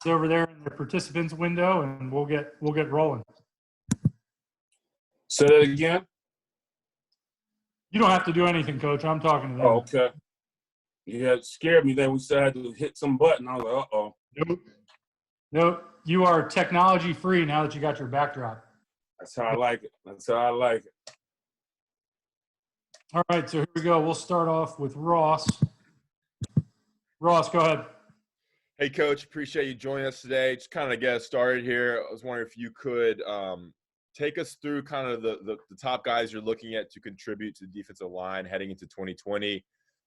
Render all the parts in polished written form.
over there in the participants window, and we'll get rolling. Say that again. You don't have to do anything, Coach. I'm talking to them. Oh, okay. You had scared me then. We said I had to hit some button. I was like, uh-oh. Nope. You are technology free now that you got your backdrop. That's how I like it. That's how I like it. All right, so here we go. We'll start off with Ross. Ross, go ahead. Hey, Coach. Appreciate you joining us today. Just kind of get us started here. I was wondering if you could take us through kind of the top guys you're looking at to contribute to the defensive line heading into 2020.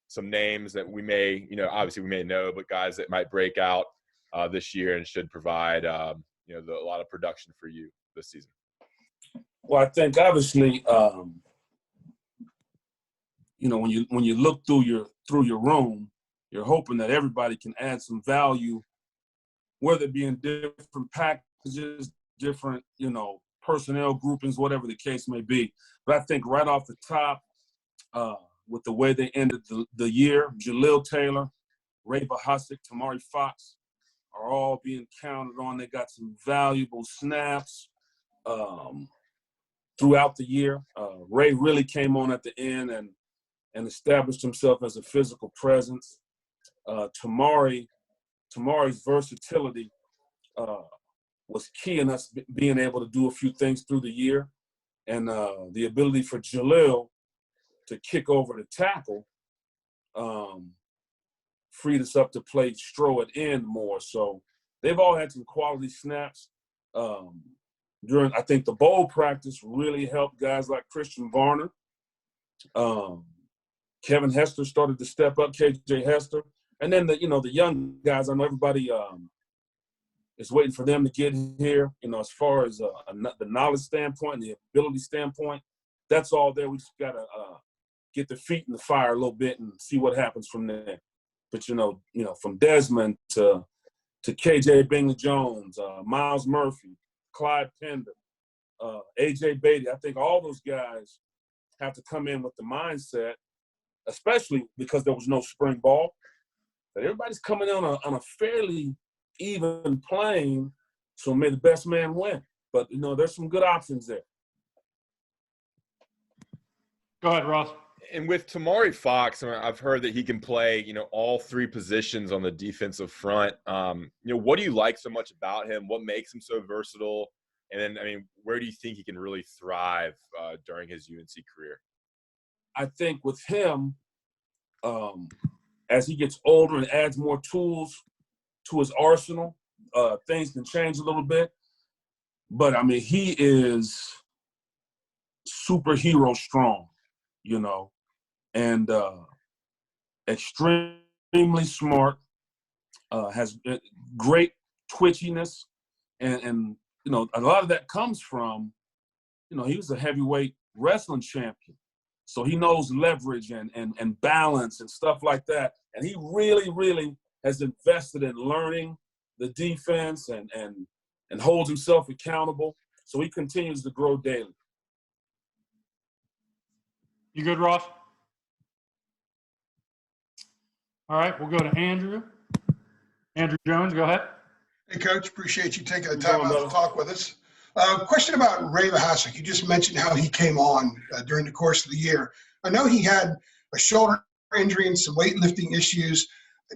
Some names that we may, obviously we may know, but guys that might break out this year and should provide, a lot of production for you this season. Well, I think obviously, when you look through your room, you're hoping that everybody can add some value, whether it be in different packages, different, personnel groupings, whatever the case may be. But I think right off the top, with the way they ended the year, Jalil Taylor, Ray Bahasik, Tamari Fox are all being counted on. They got some valuable snaps throughout the year. Ray really came on at the end and established himself as a physical presence. Tamari's versatility was key in us being able to do a few things through the year. And the ability for Jalil to kick over the tackle freed us up to play Stro at end more. So they've all had some quality snaps. I think the bowl practice really helped guys like Christian Varner. Kevin Hester started to step up, KJ Hester. And then the young guys, I know everybody is waiting for them to get here, as far as the knowledge standpoint and the ability standpoint. That's all there. We just got to get the feet in the fire a little bit and see what happens from there. But, from Desmond to KJ Bingley-Jones, Miles Murphy, Clyde Pender, A.J. Beatty, I think all those guys have to come in with the mindset, especially because there was no spring ball, that everybody's coming in on a fairly even plane, so may the best man win. But, there's some good options there. Go ahead, Ross. And with Tamari Fox, I've heard that he can play, all three positions on the defensive front. What do you like so much about him? What makes him so versatile? And then, where do you think he can really thrive during his UNC career? I think with him, as he gets older and adds more tools to his arsenal, things can change a little bit. But, he is superhero strong, and extremely smart, has great twitchiness. And a lot of that comes from, he was a heavyweight wrestling champion. So he knows leverage and balance and stuff like that. And he really, really has invested in learning the defense and holds himself accountable. So he continues to grow daily. You good, Ross? All right, we'll go to Andrew. Andrew Jones, go ahead. Hey, Coach. Appreciate you taking the time out to talk with us. Question about Ray Bahasik. You just mentioned how he came on during the course of the year. I know he had a shoulder injury and some weightlifting issues.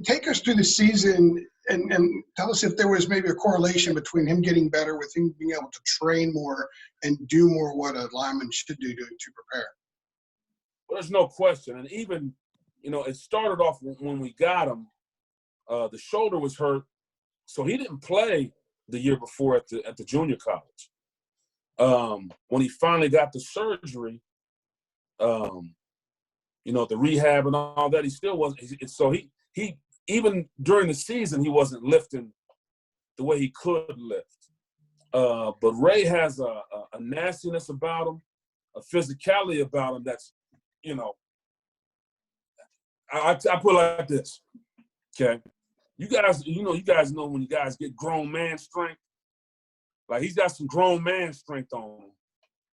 Take us through the season and tell us if there was maybe a correlation between him getting better with him being able to train more and do more what a lineman should do to prepare. Well, there's no question. And even, it started off when we got him, the shoulder was hurt. So he didn't play the year before at the junior college. When he finally got the surgery, the rehab and all that, he still wasn't. So he even during the season, he wasn't lifting the way he could lift. But Ray has a nastiness about him, a physicality about him that's, I put it like this, okay? You guys know when you guys get grown man strength, like he's got some grown man strength on him.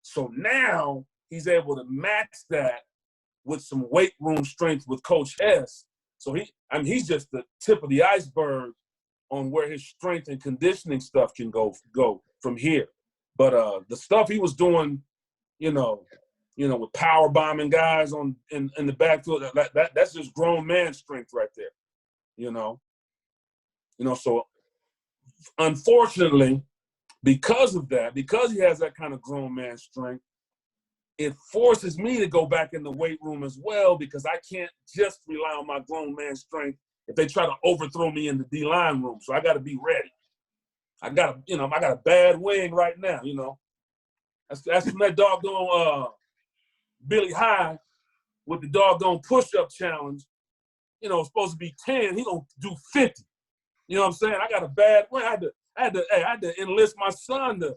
So now he's able to match that with some weight room strength with Coach Hess. So he's just the tip of the iceberg on where his strength and conditioning stuff can go from here. But the stuff he was doing, with power bombing guys in the backfield, that's just grown man strength right there. So unfortunately, because of that, because he has that kind of grown man strength, it forces me to go back in the weight room as well, because I can't just rely on my grown man strength if they try to overthrow me in the D-line room. So I got to be ready. I got a bad wing right now, That's from that doggone Billy High with the doggone push-up challenge. It's supposed to be 10. He gonna do 50. You know what I'm saying? I got a bad wing. I had to enlist my son to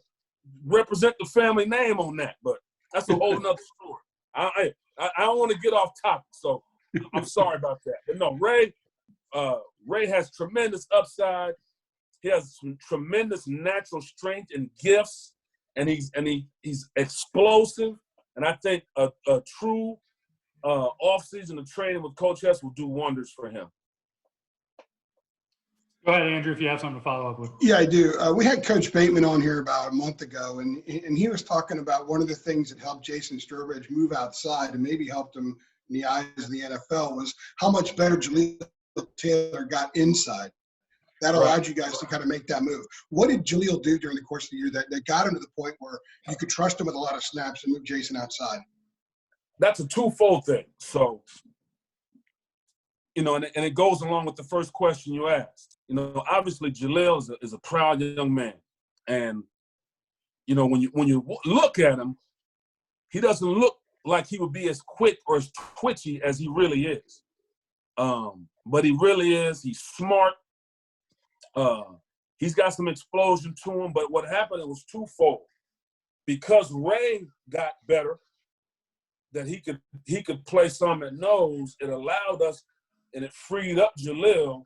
represent the family name on that, but that's a whole nother story. I don't want to get off topic, so I'm sorry about that. But no, Ray has tremendous upside. He has some tremendous natural strength and gifts, and he's explosive. And I think a true off-season of training with Coach Hess will do wonders for him. Go ahead, Andrew, if you have something to follow up with. Yeah, I do. We had Coach Bateman on here about a month ago, and he was talking about one of the things that helped Jason Sturbridge move outside and maybe helped him in the eyes of the NFL was how much better Jaleel Taylor got inside. That allowed you guys to kind of make that move. What did Jaleel do during the course of the year that got him to the point where you could trust him with a lot of snaps and move Jason outside? That's a twofold thing. So, and it goes along with the first question you asked. Obviously Jaleel is a proud young man. And, when you look at him, he doesn't look like he would be as quick or as twitchy as he really is. But he really is. He's smart. He's got some explosion to him. But what happened, it was twofold. Because Ray got better, that he could play some at nose, it allowed us, and it freed up Jaleel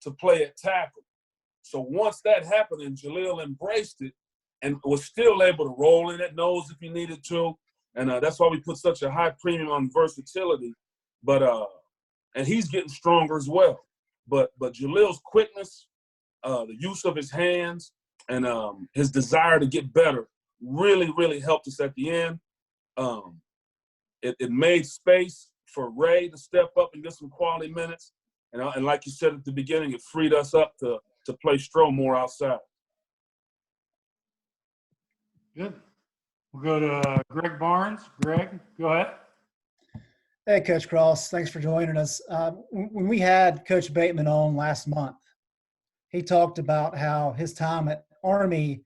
to play at tackle. So once that happened and Jaleel embraced it and was still able to roll in at nose if he needed to, and that's why we put such a high premium on versatility. But and he's getting stronger as well. But Jaleel's quickness, the use of his hands, and his desire to get better really, really helped us at the end. It made space for Ray to step up and get some quality minutes. And like you said at the beginning, it freed us up to play Stroh more outside. Good. We'll go to Greg Barnes. Greg, go ahead. Hey, Coach Cross. Thanks for joining us. When we had Coach Bateman on last month, he talked about how his time at Army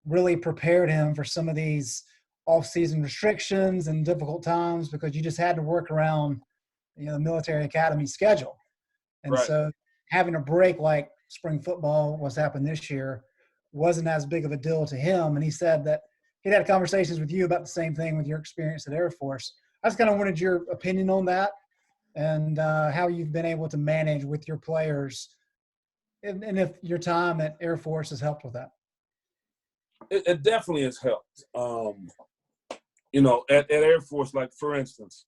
really prepared him for some of these off-season restrictions and difficult times because you just had to work around, the military academy schedule. And right. So having a break like spring football was happening this year wasn't as big of a deal to him. And he said that he'd had conversations with you about the same thing with your experience at Air Force. I just kind of wanted your opinion on that and how you've been able to manage with your players and if your time at Air Force has helped with that. It definitely has helped. At Air Force, like for instance,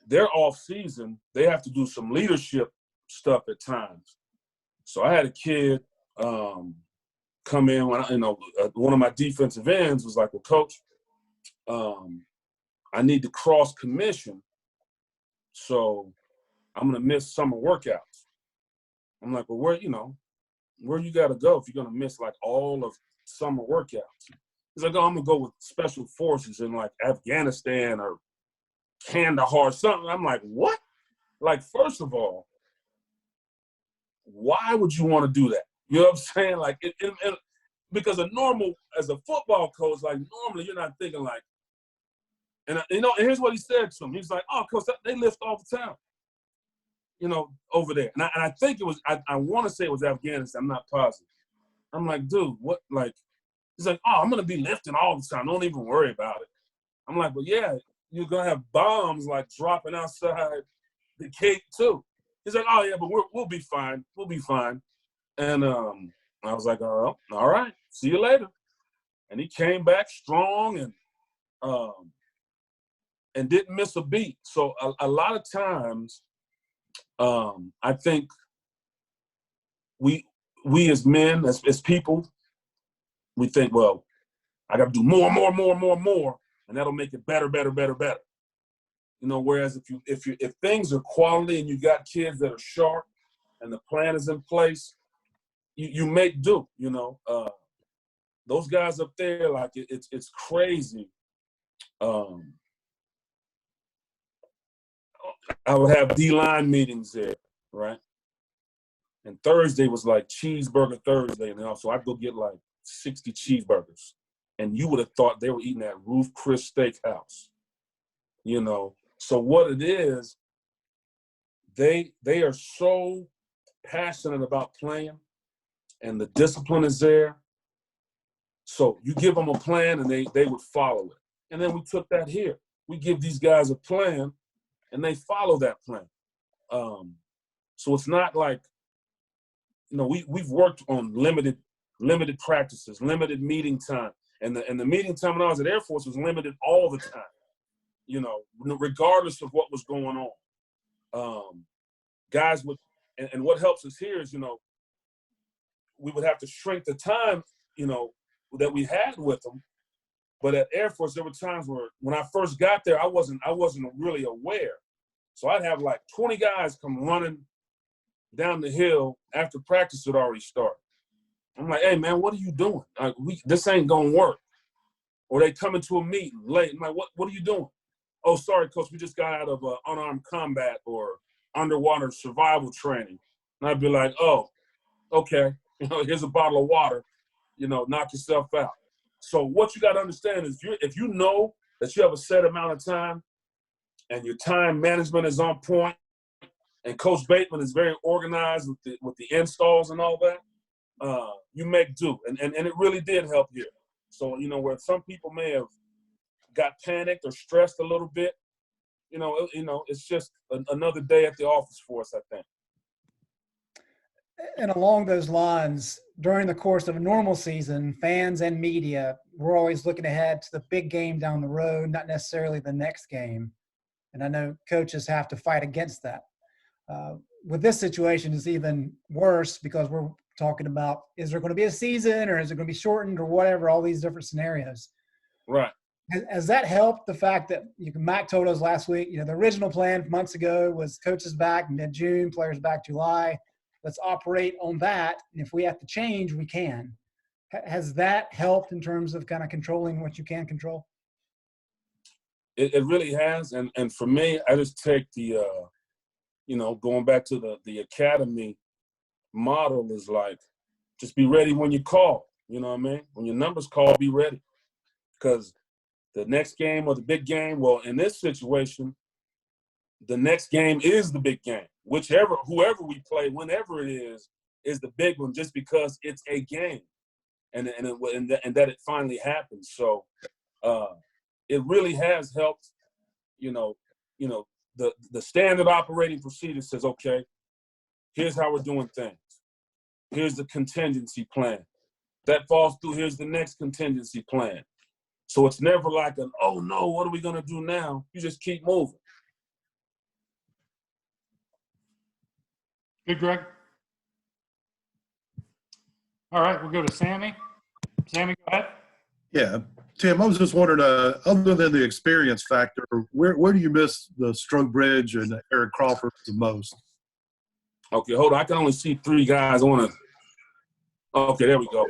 their off season, they have to do some leadership stuff at times. So I had a kid come in when one of my defensive ends was like, well, Coach, I need to cross commission, so I'm gonna miss summer workouts. I'm like, well, where you gotta go if you're gonna miss like all of summer workouts? He's like, oh, I'm gonna go with special forces in like Afghanistan or Kandahar or something. I'm like, what? Like, first of all, why would you want to do that? You know what I'm saying? Like, because as a football coach, like normally you're not thinking like, and here's what he said to him. He's like, oh, Coach, they lift all the time, over there. And I think it was, I want to say it was Afghanistan. I'm not positive. I'm like, dude, what? Like, he's like, oh, I'm going to be lifting all the time. Don't even worry about it. I'm like, well, yeah, you're going to have bombs like dropping outside the gate too. He's like, oh, yeah, but we'll be fine. We'll be fine. And I was like, oh, all right, see you later. And he came back strong and didn't miss a beat. So a lot of times, I think we as men, as people, we think, well, I got to do more, and that'll make it better. You know, whereas if things are quality and you got kids that are sharp and the plan is in place, you make do. You know, those guys up there, like it's crazy. I would have D-line meetings there, right? And Thursday was like cheeseburger Thursday, and so I'd go get like 60 cheeseburgers, and you would have thought they were eating at Ruth Chris Steakhouse, you know. So what it is, they are so passionate about playing, and the discipline is there. So you give them a plan, and they would follow it. And then we took that here. We give these guys a plan, and they follow that plan. So it's not like, you know, we've worked on limited practices, limited meeting time, and the meeting time when I was at Air Force was limited all the time, you know, regardless of what was going on. Guys would, and what helps us here is, you know, we would have to shrink the time, you know, that we had with them. But at Air Force, there were times where when I first got there, I wasn't really aware. So I'd have like 20 guys come running down the hill after practice had already started. I'm like, hey, man, what are you doing? This ain't going to work. Or they come into a meeting late. I'm like, what are you doing? Oh, sorry, Coach, we just got out of unarmed combat or underwater survival training. And I'd be like, oh, okay. You know, here's a bottle of water. You know, knock yourself out. So what you got to understand is if you know that you have a set amount of time and your time management is on point, and Coach Bateman is very organized with the installs and all that, you make do. And it really did help here. So, you know, where some people may have got panicked or stressed a little bit, you know, it's just another day at the office for us, I think. And along those lines, during the course of a normal season, fans and media, we're always looking ahead to the big game down the road, not necessarily the next game. And I know coaches have to fight against that. With this situation, it's even worse because we're talking about, is there going to be a season or is it going to be shortened or whatever, all these different scenarios. Right. Has that helped the fact that Mac told us last week, you know, the original plan months ago was coaches back mid-June, players back July. Let's operate on that. And if we have to change, we can. Has that helped in terms of kind of controlling what you can control? It really has. And for me, I just take the, you know, going back to the academy model is like, just be ready when you call. You know what I mean? When your numbers call, be ready. Because the next game or the big game, well, in this situation, the next game is the big game. Whoever we play, whenever it is the big one, just because it's a game, and that it finally happens. So it really has helped. You know, the standard operating procedure says, okay, here's how we're doing things. Here's the contingency plan. That falls through. Here's the next contingency plan. So it's never like oh no, what are we gonna do now? You just keep moving. Good, Greg. All right, we'll go to Sammy. Sammy, go ahead. Yeah, Tim, I was just wondering, other than the experience factor, where do you miss the Strowbridge and Eric Crawford the most? Okay, hold on. I can only see three guys. Okay, there we go.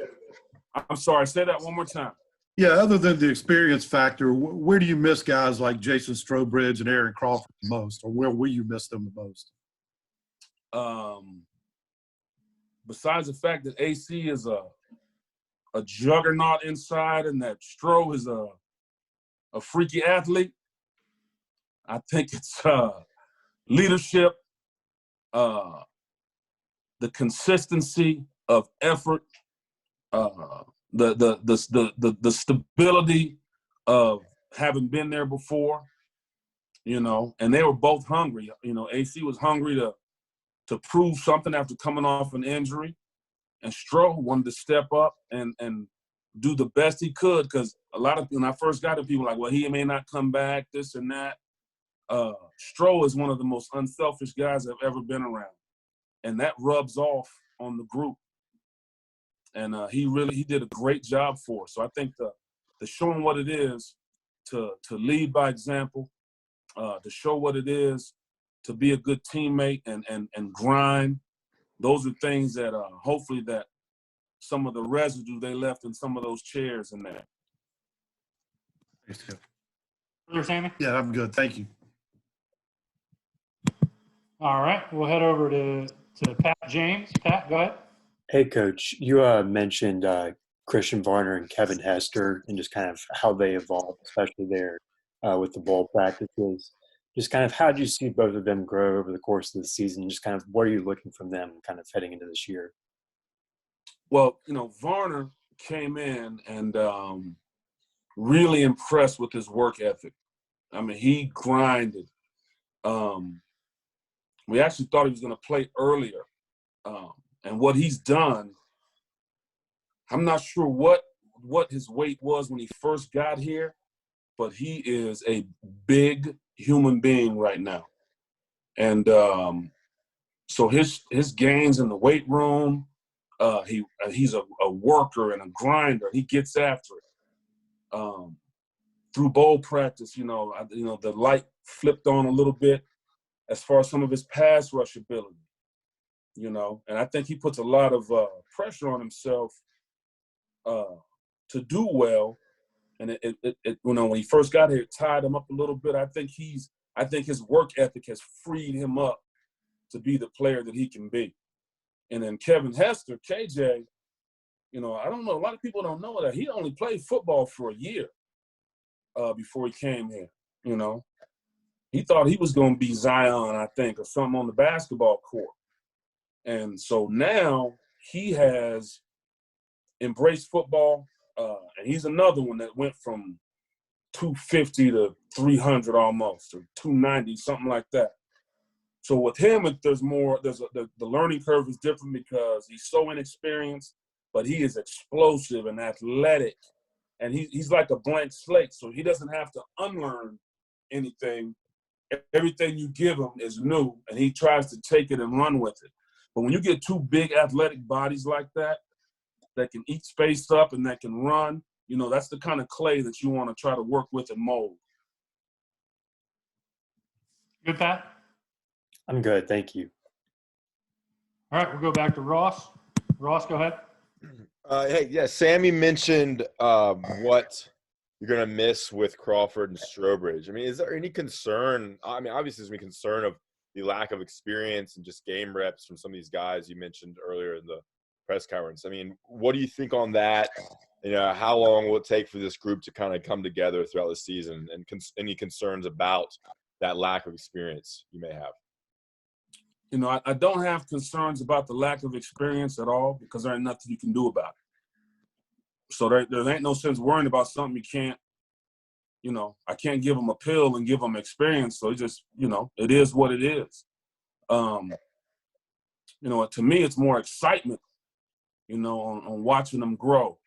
I'm sorry. Say that one more time. Yeah, other than the experience factor, where do you miss guys like Jason Strowbridge and Aaron Crawford the most, or where will you miss them the most? Besides the fact that AC is a juggernaut inside and that Stroh is a freaky athlete, I think it's leadership, the consistency of effort, the stability of having been there before, you know, and they were both hungry. You know, AC was hungry to prove something after coming off an injury, and Stroh wanted to step up and do the best he could, because a lot of, when I first got to people like, well, he may not come back, this and that. Stroh is one of the most unselfish guys I've ever been around, and that rubs off on the group. And he did a great job for us. So I think the showing what it is to lead by example, to show what it is to be a good teammate and grind, those are things that hopefully that some of the residue they left in some of those chairs in there. Thanks, Tim. Further, Sammy? Yeah, I'm good. Thank you. All right, we'll head over to Pat James. Pat, go ahead. Hey, Coach, you mentioned Christian Varner and Kevin Hester and just kind of how they evolved, especially there with the bowl practices. Just kind of how did you see both of them grow over the course of the season? Just kind of what are you looking from them kind of heading into this year? Well, Varner came in and really impressed with his work ethic. I mean, he grinded. We actually thought he was going to play earlier. And what he's done, I'm not sure what his weight was when he first got here, but he is a big human being right now. And so his gains in the weight room, he's a worker and a grinder. He gets after it. Through bowl practice, the light flipped on a little bit as far as some of his pass rush ability. And I think he puts a lot of pressure on himself to do well. And when he first got here, it tied him up a little bit. I think his work ethic has freed him up to be the player that he can be. And then Kevin Hester, KJ, I don't know. A lot of people don't know that he only played football for a year before he came here. He thought he was going to be Zion, I think, or something on the basketball court. And so now he has embraced football, and he's another one that went from 250 to 300 almost, or 290, something like that. So with him, the learning curve is different because he's so inexperienced, but he is explosive and athletic, and he's like a blank slate, so he doesn't have to unlearn anything. Everything you give him is new, and he tries to take it and run with it. But when you get two big athletic bodies like that can eat space up and that can run, that's the kind of clay that you want to try to work with and mold. Good, Pat? I'm good. Thank you. All right, we'll go back to Ross. Ross, go ahead. Hey, yeah, Sammy mentioned what you're going to miss with Crawford and Strobridge. I mean, is there any concern? I mean, obviously there's any concern of the lack of experience and just game reps from some of these guys you mentioned earlier in the press conference. I mean, what do you think on that? How long will it take for this group to kind of come together throughout the season, and any concerns about that lack of experience you may have? I don't have concerns about the lack of experience at all because there ain't nothing you can do about it. So there ain't no sense worrying about something you can't, I can't give them a pill and give them experience. So it just, it is what it is. To me, it's more excitement, on watching them grow.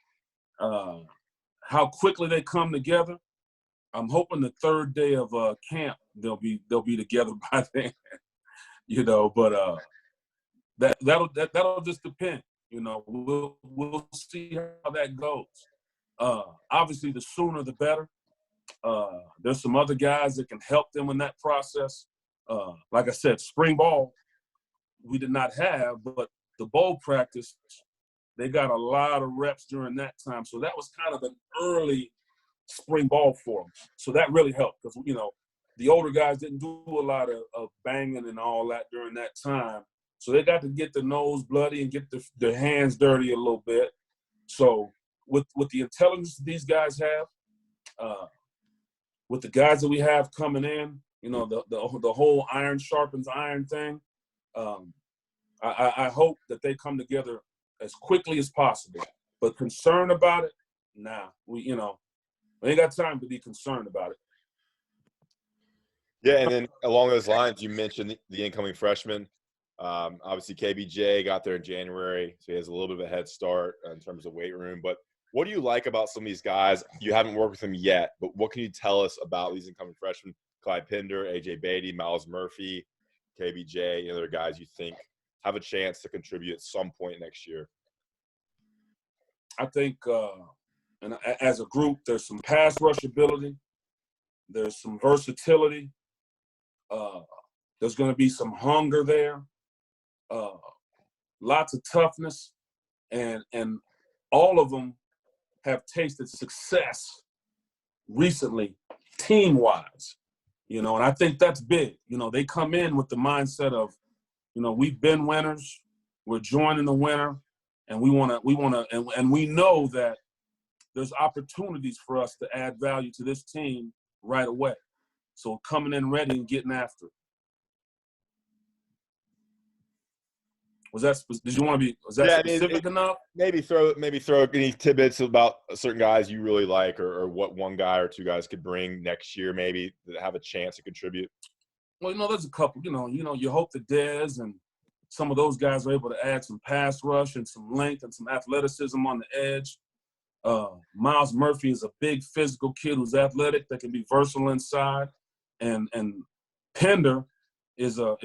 How quickly they come together. I'm hoping the third day of camp, they'll be together by then, but that'll just depend. We'll see how that goes. Obviously, the sooner the better. There's some other guys that can help them in that process. Like I said, spring ball we did not have, but the bowl practice, they got a lot of reps during that time. So that was kind of an early spring ball for them. So that really helped because, the older guys didn't do a lot of banging and all that during that time. So they got to get their nose bloody and get their hands dirty a little bit. So with the intelligence that these guys have, with the guys that we have coming in, the whole iron sharpens iron thing, I hope that they come together as quickly as possible. But concerned about it, nah. We ain't got time to be concerned about it. Yeah, and then along those lines, you mentioned the incoming freshman. Obviously, KBJ got there in January, so he has a little bit of a head start in terms of weight room. But what do you like about some of these guys? You haven't worked with them yet, but what can you tell us about these incoming freshmen? Clyde Pinder, AJ Beatty, Miles Murphy, KBJ, other guys you think have a chance to contribute at some point next year? I think, and as a group, there's some pass rush ability. There's some versatility. There's going to be some hunger there. Lots of toughness, and all of them have tasted success recently, team-wise. You know, and I think that's big. You know, they come in with the mindset of, you know, we've been winners, we're joining the winner, and we want to, and we know that there's opportunities for us to add value to this team right away. So coming in ready and getting after it. Was that specific enough? Maybe throw any tidbits about certain guys you really like, or what one guy or two guys could bring next year, maybe, that have a chance to contribute. Well, you know, there's a couple. You know, you hope that Dez and some of those guys are able to add some pass rush and some length and some athleticism on the edge. Miles Murphy is a big physical kid who's athletic, that can be versatile inside, and Pender is a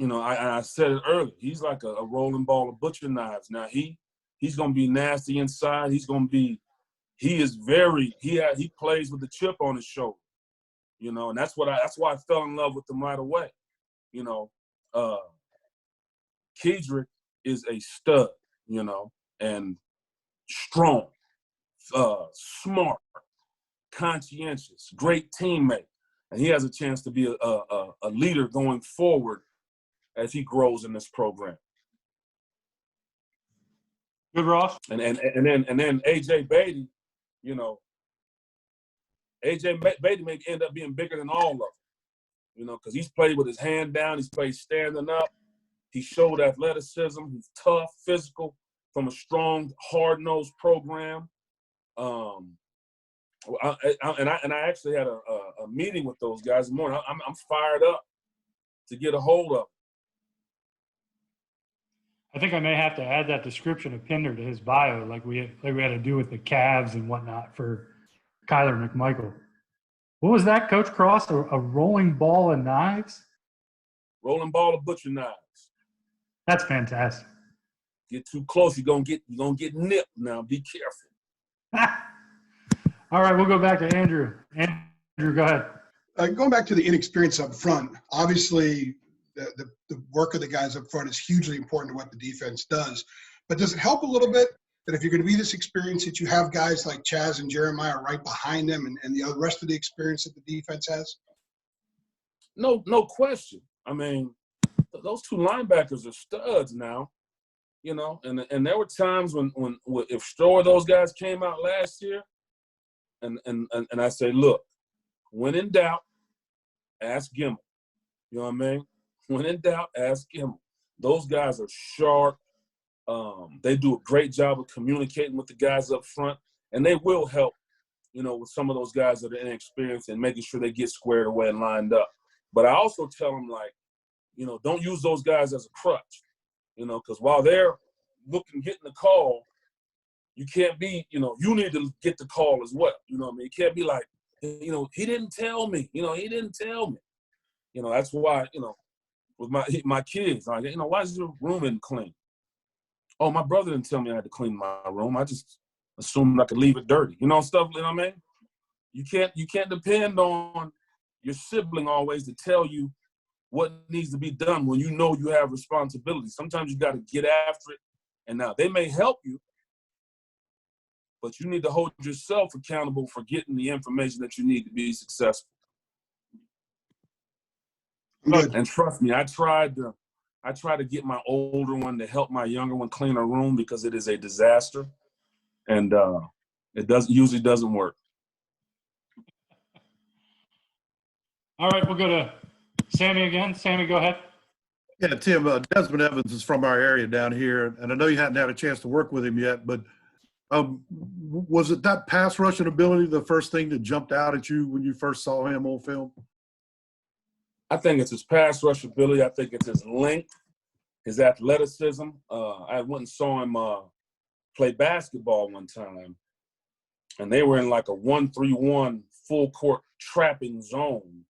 you know, I said it earlier, he's like a rolling ball of butcher knives. Now he's gonna be nasty inside. He plays with the chip on his shoulder, you know, and that's why I fell in love with him right away. You know, Kedrick is a stud, you know, and strong, smart, conscientious, great teammate, and he has a chance to be a leader going forward as he grows in this program. Good, Ross. And then AJ Beatty, you know, AJ Beatty may end up being bigger than all of them, you know, because he's played with his hand down, he's played standing up, he showed athleticism, he's tough, physical, from a strong, hard-nosed program. I actually had a meeting with those guys this morning. I'm fired up to get a hold of them. I think I may have to add that description of Pender to his bio, like we had to do with the Cavs and whatnot for Kyler McMichael. What was that, Coach Cross? A rolling ball of knives? Rolling ball of butcher knives. That's fantastic. Get too close, you're gonna get nipped. Now be careful. All right, we'll go back to Andrew. Andrew, go ahead. Going back to the inexperience up front, obviously the work of the guys up front is hugely important to what the defense does. But does it help a little bit that if you're going to be this experienced, that you have guys like Chaz and Jeremiah right behind them, and the rest of the experience that the defense has? No question. I mean, those two linebackers are studs now, you know. And there were times when if Stroh, those guys came out last year, and I say, look, when in doubt, ask Gemmel. You know what I mean? When in doubt, ask Gemmel. Those guys are sharp. They do a great job of communicating with the guys up front, and they will help, you know, with some of those guys that are inexperienced and making sure they get squared away and lined up. But I also tell them, like, you know, don't use those guys as a crutch, you know, because while they're getting the call, you can't be, you know, you need to get the call as well. You know what I mean? You can't be like, you know, he didn't tell me. You know, he didn't tell me. You know, that's why, you know, with my kids, like, you know, why is your room in clean? Oh, my brother didn't tell me I had to clean my room. I just assumed I could leave it dirty. You know, stuff, you know what I mean? You can't depend on your sibling always to tell you what needs to be done when you know you have responsibility. Sometimes you got to get after it. And now they may help you, but you need to hold yourself accountable for getting the information that you need to be successful. Good. And trust me, I tried to get my older one to help my younger one clean her room because it is a disaster, and it usually doesn't work. All right, we'll go to Sammy again. Sammy, go ahead. Yeah, Tim, Desmond Evans is from our area down here, and I know you hadn't had a chance to work with him yet, but was it that pass rushing ability the first thing that jumped out at you when you first saw him on film? I think it's his pass rush ability. I think it's his length, his athleticism. I went and saw him play basketball one time, and they were in like a 1-3-1 full court trapping zone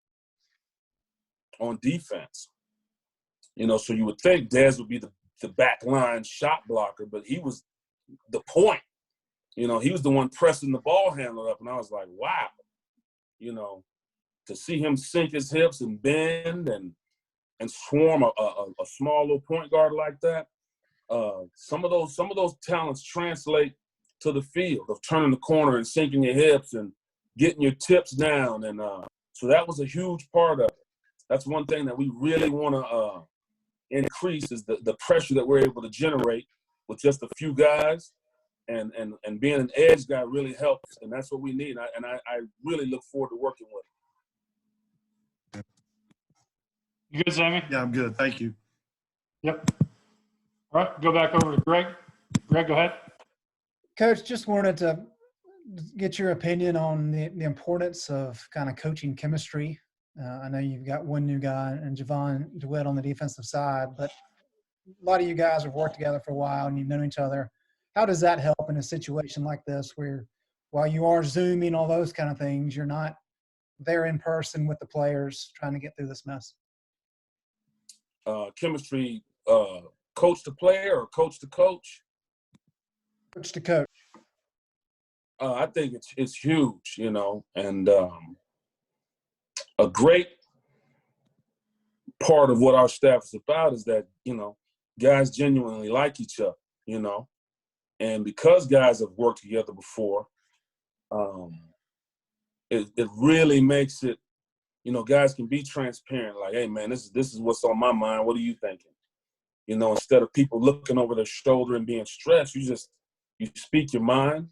on defense. So you would think Dez would be the back line shot blocker, but he was the point. He was the one pressing the ball handler up, and I was like, wow. To see him sink his hips and bend and swarm a small little point guard like that, some of those talents translate to the field of turning the corner and sinking your hips and getting your tips down, and so that was a huge part of it. That's one thing that we really want to increase is the pressure that we're able to generate with just a few guys, and being an edge guy really helps, and that's what we need. And I really look forward to working with him. You good, Sammy? Yeah, I'm good. Thank you. Yep. All right, go back over to Greg. Greg, go ahead. Coach, just wanted to get your opinion on the importance of kind of coaching chemistry. I know you've got one new guy and Javon DeWitt on the defensive side, but a lot of you guys have worked together for a while and you've known each other. How does that help in a situation like this where while you are Zooming, all those kind of things, you're not there in person with the players trying to get through this mess? Chemistry, coach to player or coach to coach? Coach to coach. I think it's huge, and a great part of what our staff is about is that, guys genuinely like each other, and because guys have worked together before, it really makes it, guys can be transparent, like, hey man, this is what's on my mind. What are you thinking? Instead of people looking over their shoulder and being stressed, you speak your mind.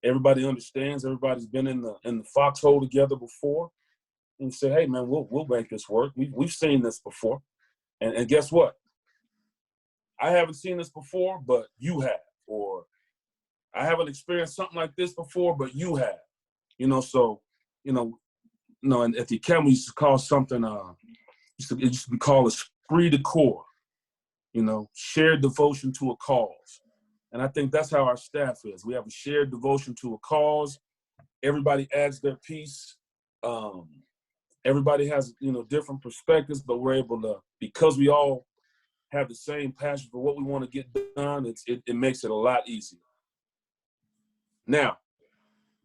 Everybody understands. Everybody's been in the foxhole together before. And you say, hey man, we'll make this work. We've seen this before. And guess what? I haven't seen this before, but you have. Or I haven't experienced something like this before, but you have. And at the academy, we used to call something, it used to be called esprit de corps, shared devotion to a cause. And I think that's how our staff is. We have a shared devotion to a cause. Everybody adds their piece. Everybody has, different perspectives, but we're able to, because we all have the same passion for what we want to get done, it makes it a lot easier. Now,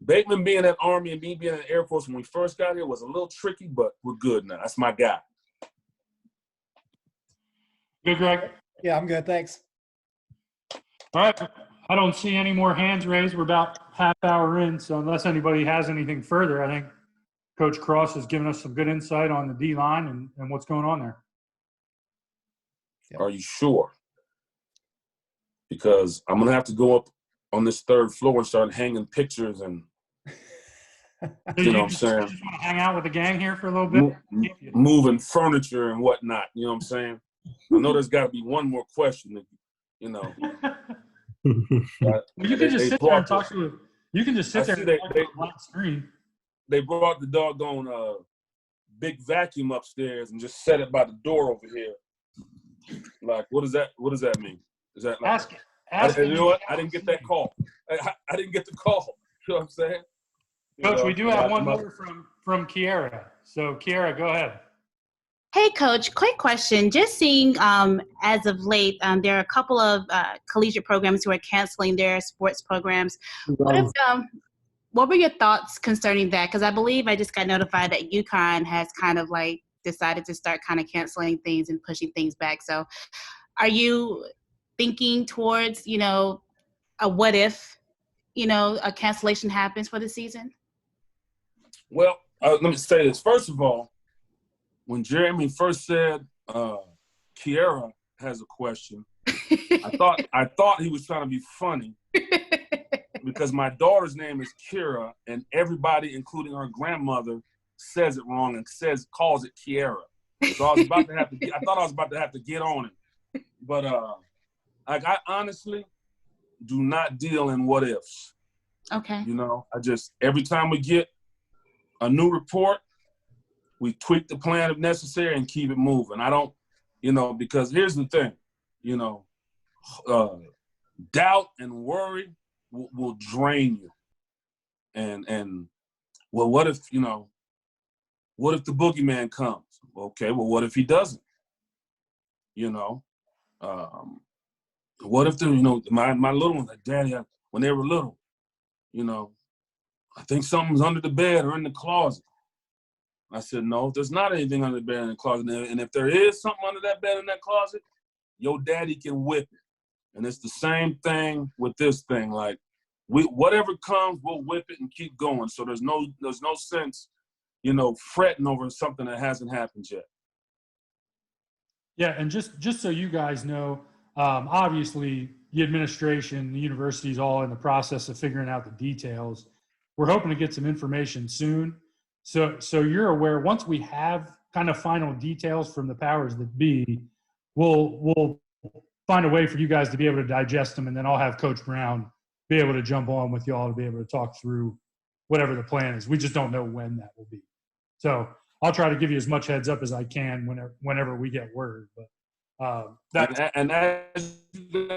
Bateman being at Army and me being at Air Force when we first got here was a little tricky, but we're good now. That's my guy. Good, Greg? Yeah, I'm good. Thanks. All right. I don't see any more hands raised. We're about half hour in, so unless anybody has anything further, I think Coach Cross has given us some good insight on the D-line and what's going on there. Are you sure? Because I'm going to have to go up on this third floor and start hanging pictures and, you know what I'm saying? You just want to hang out with the gang here for a little bit? Moving furniture and whatnot, you know what I'm saying? I know there's got to be one more question, Well, you can just sit there and talk to it. You can just sit there and talk to the black screen. They brought the doggone big vacuum upstairs and just set it by the door over here. Like, what does that mean? Is that like, you know what? I didn't get that call. I didn't get the call. You know what I'm saying? Coach, we do have one more from Kiara. So, Kiara, go ahead. Hey, Coach, quick question. Just seeing as of late, there are a couple of collegiate programs who are canceling their sports programs. What were your thoughts concerning that? Because I believe I just got notified that UConn has kind of like decided to start kind of canceling things and pushing things back. So are you thinking towards, a what if, a cancellation happens for the season? Well, let me say this. First of all, when Jeremy first said Kiara has a question, I thought he was trying to be funny because my daughter's name is Kira, and everybody, including her grandmother, says it wrong and calls it Kiara. So I thought I was about to have to get on it, but I honestly do not deal in what ifs. Okay. Every time we get a new report, we tweak the plan if necessary and keep it moving. I don't, because here's the thing, doubt and worry will drain you. And well, what if the boogeyman comes? Okay, well, what if he doesn't? You know, what if my little ones, like, Daddy, when they were little, I think something's under the bed or in the closet. I said, no, there's not anything under the bed or in the closet. And if there is something under that bed in that closet, your daddy can whip it. And it's the same thing with this thing. Like, whatever comes, we'll whip it and keep going. So there's no sense, fretting over something that hasn't happened yet. Yeah, and just so you guys know, obviously the administration, the university is all in the process of figuring out the details. We're hoping to get some information soon. So you're aware, once we have kind of final details from the powers that be, we'll find a way for you guys to be able to digest them, and then I'll have Coach Brown be able to jump on with y'all to be able to talk through whatever the plan is. We just don't know when that will be. So I'll try to give you as much heads up as I can whenever we get word. But and as you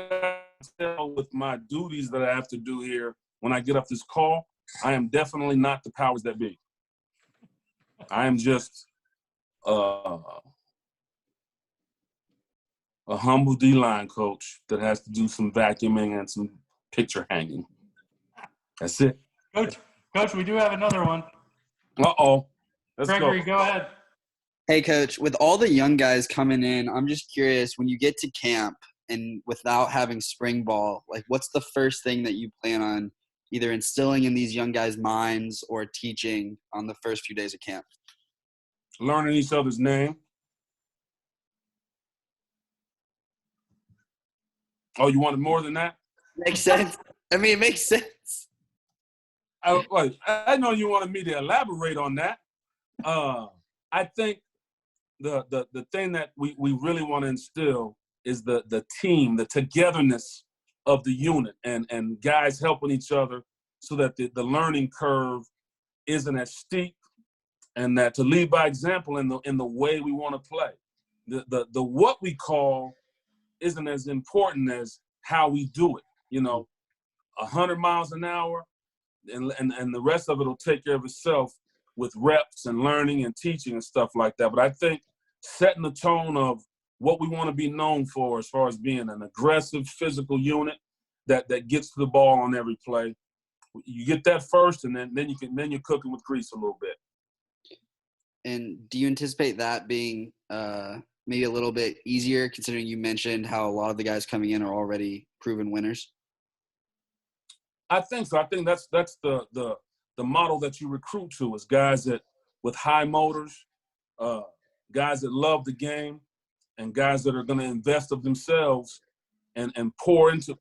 tell with my duties that I have to do here when I get off this call, I am definitely not the powers that be. I am just a humble D-line coach that has to do some vacuuming and some picture hanging. That's it. Coach, we do have another one. Uh-oh. Let's Gregory, go ahead. Hey, Coach, with all the young guys coming in, I'm just curious, when you get to camp and without having spring ball, like, what's the first thing that you plan on either instilling in these young guys' minds or teaching on the first few days of camp? Learning each other's name. Oh, you wanted more than that? Makes sense. I mean, it makes sense. I know you wanted me to elaborate on that. I think the thing that we really want to instill is the team, the togetherness of the unit, and guys helping each other so that the learning curve isn't as steep, and that to lead by example in the way we want to play. The what we call isn't as important as how we do it. 100 miles an hour, and the rest of it will take care of itself with reps and learning and teaching and stuff like that. But I think setting the tone of what we want to be known for as far as being an aggressive physical unit that gets to the ball on every play. You get that first, and then you're cooking with grease a little bit. And do you anticipate that being maybe a little bit easier, considering you mentioned how a lot of the guys coming in are already proven winners? I think so. I think that's the model that you recruit to, is guys with high motors, guys that love the game, and guys that are going to invest of themselves and pour into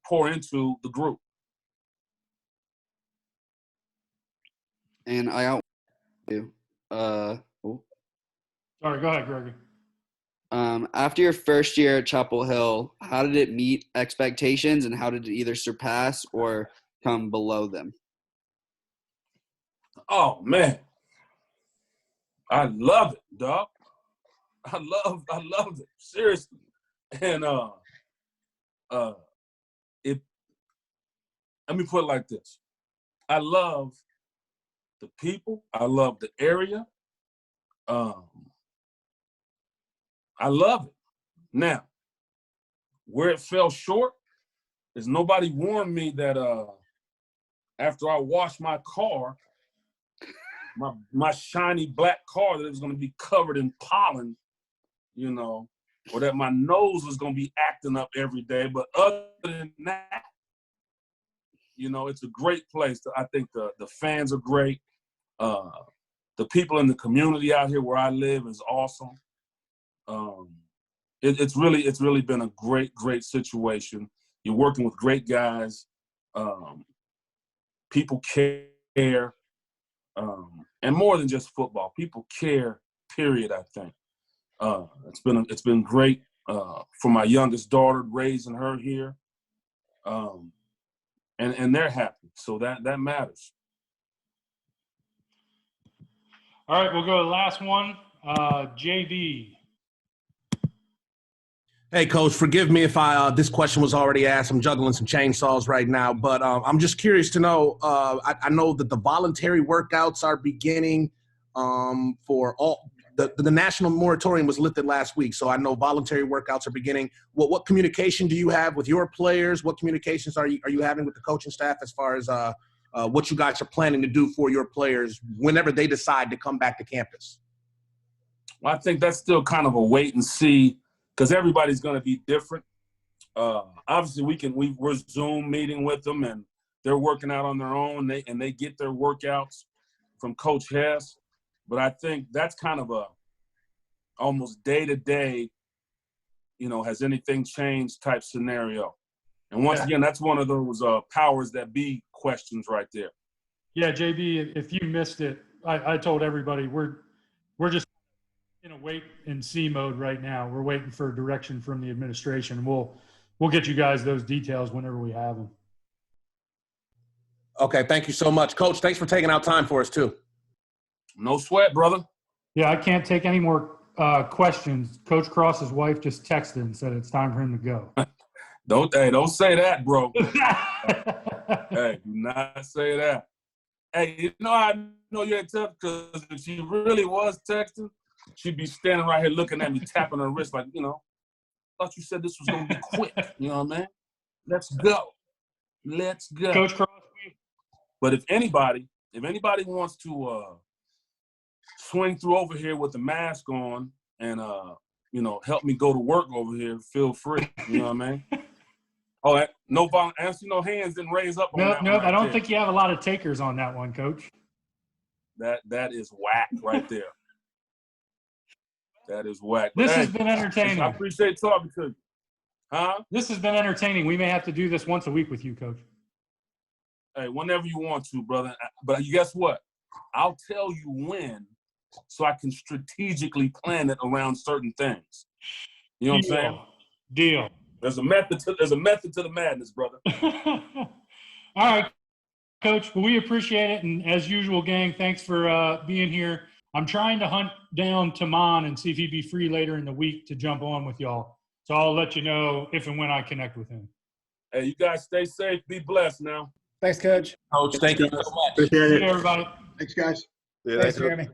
the group. And I out you. Sorry, go ahead, Gregory. After your first year at Chapel Hill, how did it meet expectations, and how did it either surpass or come below them? Oh man, I love it, dog. I love it, seriously. And let me put it like this: I love the people. I love the area. I love it. Now, where it fell short is nobody warned me that after I washed my car, my shiny black car, that it was going to be covered in pollen, or that my nose was going to be acting up every day. But other than that, it's a great place. I think the fans are great. The people in the community out here where I live is awesome. It's really been a great situation. You're working with great guys. People care, and more than just football, people care. Period. I think it's been great for my youngest daughter, raising her here, and they're happy. So that matters. All right, we'll go to the last one. JD. Hey, Coach, forgive me if this question was already asked. I'm juggling some chainsaws right now, but I'm just curious to know, I know that the voluntary workouts are beginning for all the national moratorium was lifted last week, so I know voluntary workouts are beginning. What communication do you have with your players? What communications are you having with the coaching staff as far as what you guys are planning to do for your players whenever they decide to come back to campus? Well, I think that's still kind of a wait and see because everybody's going to be different. Obviously, we're Zoom meeting with them, and they're working out on their own. And they get their workouts from Coach Hess. But I think that's kind of a almost day-to-day, has anything changed type scenario. And once again, that's one of those powers that be questions right there. Yeah, JB, if you missed it, I told everybody we're just in a wait and see mode right now. We're waiting for direction from the administration. We'll get you guys those details whenever we have them. Okay, thank you so much. Coach, thanks for taking out time for us too. No sweat, brother. Yeah, I can't take any more questions. Coach Cross's wife just texted and said it's time for him to go. Don't say that, bro. Hey, do not say that. Hey, I know you're tough because if she really was texting, she'd be standing right here looking at me, tapping her wrist like, thought you said this was going to be quick. You know what I mean? Let's go. Let's go. Coach Cross. But if anybody wants to swing through over here with the mask on and, help me go to work over here, feel free. You know what I mean? Oh, I see no hands didn't raise up on that one. I don't think you have a lot of takers on that one, Coach. That is whack right there. That is whack. This has been entertaining. I appreciate talking to you. Huh? This has been entertaining. We may have to do this once a week with you, Coach. Hey, whenever you want to, brother. But guess what? I'll tell you when so I can strategically plan it around certain things. You know what I'm saying? Deal. There's a method to the madness, brother. All right, Coach. Well, we appreciate it. And as usual, gang, thanks for being here. I'm trying to hunt down Taman and see if he'd be free later in the week to jump on with y'all. So I'll let you know if and when I connect with him. Hey, you guys stay safe. Be blessed now. Thanks, Coach. Coach, thank you so much. See you, everybody. Thanks, guys. Yeah, Thanks, Jeremy.